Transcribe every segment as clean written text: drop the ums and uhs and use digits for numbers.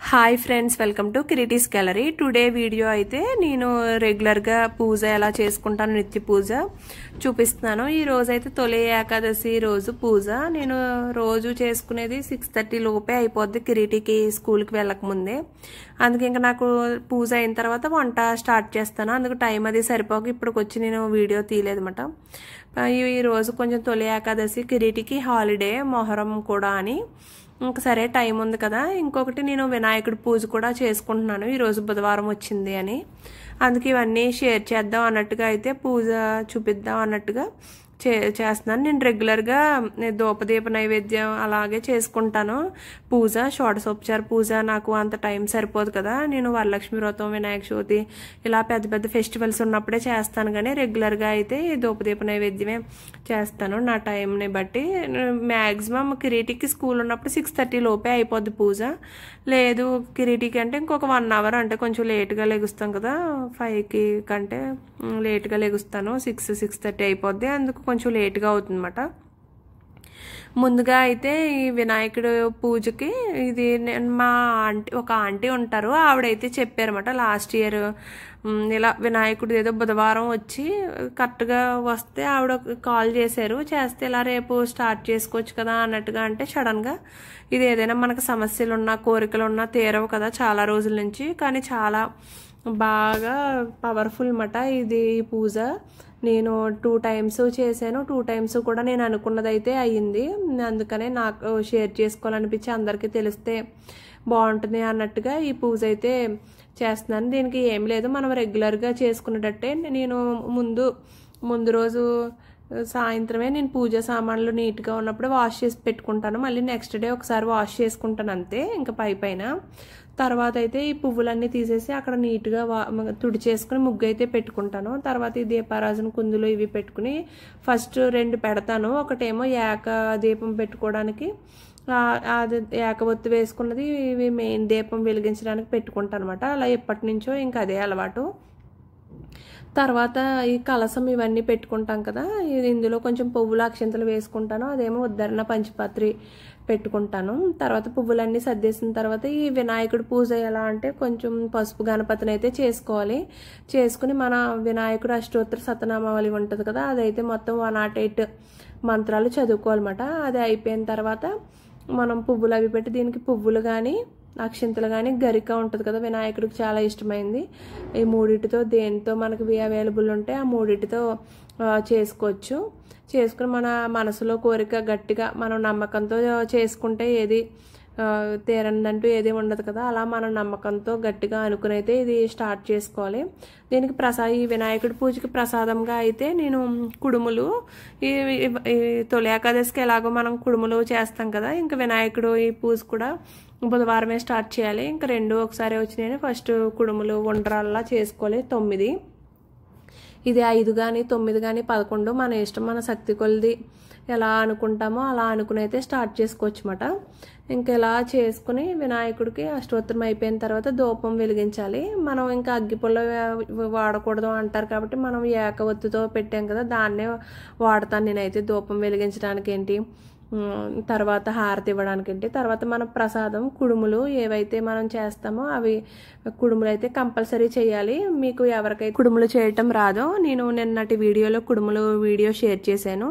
Hi friends, welcome to creatives gallery. Today video అయితే నేను రెగ్యులర్గా పూజ ఎలా చేసుకుంటాను, నిత్య పూజ చూపిస్తున్నాను. ఈ రోజు అయితే తొలి ఏకాదశి రోజు పూజ. నేను రోజు చేసుకునేది 6:30 లోపే అయిపోద్ది, కిరీటికి స్కూల్కి వెళ్ళకముందే. అందుకే ఇంకా నాకు పూజ అయిన తర్వాత వంట స్టార్ట్ చేస్తాను. అందుకు టైం అది సరిపోక ఇప్పటికి వచ్చి నేను వీడియో తీయలేదన్నమాట. ఈ రోజు కొంచెం తొలి ఏకాదశి, కిరీటికి హాలిడే, మొహరం కూడా అని ఇంకా సరే టైం ఉంది కదా. ఇంకొకటి నేను వినాయకుడి పూజ కూడా చేసుకుంటున్నాను, ఈరోజు బుధవారం వచ్చింది అని. అందుకే ఇవన్నీ షేర్ చేద్దాం అన్నట్టుగా అయితే పూజ చూపిద్దాం అన్నట్టుగా చేస్తున్నాను. నేను రెగ్యులర్గా ధూపదీప నైవేద్యం అలాగే చేసుకుంటాను. పూజ, షోడశోపచార పూజ నాకు అంత టైం సరిపోదు కదా. నేను వరలక్ష్మి వ్రతం, వినాయక చవితి ఇలా పెద్ద పెద్ద ఫెస్టివల్స్ ఉన్నప్పుడే చేస్తాను, కానీ రెగ్యులర్గా అయితే ధూపదీప నైవేద్యమే చేస్తాను నా టైంని బట్టి. మ్యాక్సిమం కిరీటికి స్కూల్ ఉన్నప్పుడు 6:30 లోపే అయిపోద్ది పూజ. లేదు కిరీటికి అంటే ఇంకొక 1 అవర్, అంటే కొంచెం లేట్గా లెగుస్తాం కదా, 5కి కంటే లేట్గా లెగుస్తాను. 6-6:30 అయిపోద్ది, అందుకు కొంచెం లేట్గా అవుతుందన్నమాట. ముందుగా అయితే ఈ వినాయకుడు పూజకి ఇది మా ఒక ఆంటీ ఉంటారు, ఆవిడైతే చెప్పారన్నమాట లాస్ట్ ఇయర్ ఇలా వినాయకుడు ఏదో బుధవారం వచ్చి కరెక్ట్గా వస్తే ఆవిడ కాల్ చేశారు. చేస్తే ఇలా రేపు స్టార్ట్ చేసుకోవచ్చు కదా అన్నట్టుగా. అంటే సడన్గా ఇది ఏదైనా మనకు సమస్యలు ఉన్నా కోరికలు ఉన్నా తీరవు కదా చాలా రోజుల నుంచి, కానీ చాలా బాగా పవర్ఫుల్ అన్నమాట ఇది ఈ పూజ. నేను 2 టైమ్స్ చేశాను, 2 టైమ్స్ కూడా నేను అనుకున్నదైతే అయ్యింది. అందుకనే నాకు షేర్ చేసుకోవాలనిపించి అందరికీ తెలిస్తే బాగుంటుంది అన్నట్టుగా ఈ పూజ అయితే చేస్తున్నాను. దీనికి ఏం లేదు, మనం రెగ్యులర్గా చేసుకునేటట్టే. నేను ముందు రోజు సాయంత్రమే నేను పూజ సామాన్లు నీట్గా ఉన్నప్పుడు వాష్ చేసి పెట్టుకుంటాను. మళ్ళీ నెక్స్ట్ డే ఒకసారి వాష్ చేసుకుంటాను అంతే, ఇంకా పైన. తర్వాత అయితే ఈ పువ్వులన్నీ తీసేసి అక్కడ నీట్గా తుడిచేసుకుని ముగ్గు అయితే పెట్టుకుంటాను. తర్వాత ఈ దీపారాజన కుందులు ఇవి పెట్టుకుని ఫస్ట్ 2 పెడతాను. ఒకటేమో ఏక దీపం పెట్టుకోవడానికి, అది ఏకవొత్తి వేసుకున్నది ఇవి మెయిన్ దీపం వెలిగించడానికి పెట్టుకుంటాను అనమాట. అలా ఎప్పటి నుంచో ఇంకా అదే అలవాటు. తర్వాత ఈ కలసం ఇవన్నీ పెట్టుకుంటాం కదా, ఇందులో కొంచెం పువ్వులు అక్షంతలు వేసుకుంటాను. అదేమో ఉద్ధరణ పంచపాత్రి పెట్టుకుంటాను. తర్వాత పువ్వులన్నీ సర్దేసిన తర్వాత ఈ వినాయకుడి పూజ ఎలా అంటే కొంచెం పసుపు గణపతిని అయితే చేసుకోవాలి. చేసుకుని మన వినాయకుడు అష్టోత్తర శతనామావళి ఉంటుంది కదా, అదైతే మొత్తం 108 మంత్రాలు చదువుకోవాలన్నమాట. అది అయిపోయిన తర్వాత మనం పువ్వులు అవి పెట్టి, దీనికి పువ్వులు కానీ అక్షింతలు కానీ గరిక ఉంటుంది కదా, వినాయకుడికి చాలా ఇష్టమైంది. ఈ 3టితో దేనితో మనకి అవైలబుల్ ఉంటే ఆ 3టితో చేసుకోవచ్చు. చేసుకుని మన మనసులో కోరిక గట్టిగా మనం నమ్మకంతో చేసుకుంటే ఏది తీరనిదంటూ ఏది ఉండదు కదా. అలా మనం నమ్మకంతో గట్టిగా అనుకునైతే ఇది స్టార్ట్ చేసుకోవాలి. దీనికి ఈ వినాయకుడి పూజకి ప్రసాదంగా అయితే నేను కుడుములు, ఈ తొలి ఏకాదశికి ఎలాగో మనం కుడుములు చేస్తాం కదా, ఇంకా వినాయకుడు ఈ పూజ కూడా బుధవారమే స్టార్ట్ చేయాలి. ఇంకా 2 ఒకసారి వచ్చినాయని ఫస్ట్ కుడుములు ఉండ్రాల్లా చేసుకోవాలి. 9, ఇది 5 కానీ 9 కానీ 11 మన ఇష్టం, మన శక్తి కొలది ఎలా అనుకుంటామో అలా అనుకుని అయితే స్టార్ట్ చేసుకోవచ్చు అన్నమాట. ఇంకా ఇలా చేసుకుని వినాయకుడికి అష్టోత్తరం అయిపోయిన తర్వాత ధూపం వెలిగించాలి. మనం ఇంకా అగ్గిపుల్ల వాడకూడదు అంటారు కాబట్టి మనం ఏకవత్తితో పెట్టాం కదా, దాన్నే వాడతాను నేనైతే ధూపం వెలిగించడానికి ఏంటి, తర్వాత హారతి ఇవ్వడానికి ఏంటి. తర్వాత మన ప్రసాదం కుడుములు ఏవైతే మనం చేస్తామో అవి కుడుములు అయితే కంపల్సరీ చేయాలి. మీకు ఎవరికైతే కుడుములు చేయటం రాదో, నేను నిన్నటి వీడియోలో కుడుములు వీడియో షేర్ చేశాను,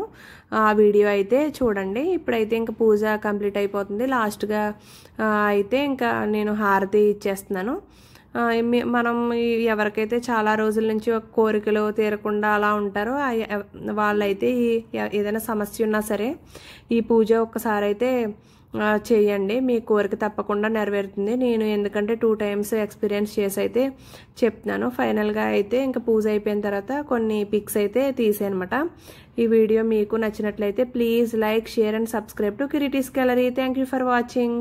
ఆ వీడియో అయితే చూడండి. ఇప్పుడైతే ఇంకా పూజ కంప్లీట్ అయిపోతుంది. లాస్ట్గా అయితే ఇంకా నేను హారతి ఇచ్చేస్తున్నాను. మనం ఎవరికైతే చాలా రోజుల నుంచి ఒక కోరికలు తీరకుండా అలా ఉంటారో వాళ్ళైతే ఏదైనా సమస్య ఉన్నా సరే ఈ పూజ ఒక్కసారి అయితే చేయండి, మీ కోరిక తప్పకుండా నెరవేరుతుంది. నేను ఎందుకంటే 2 టైమ్స్ ఎక్స్పీరియన్స్ చేసి అయితే చెప్తున్నాను. ఫైనల్గా అయితే ఇంకా పూజ అయిపోయిన తర్వాత కొన్ని పిక్స్ అయితే తీసానమాట. ఈ వీడియో మీకు నచ్చినట్లయితే please like, share and subscribe to creatives gallery. Thank you for watching.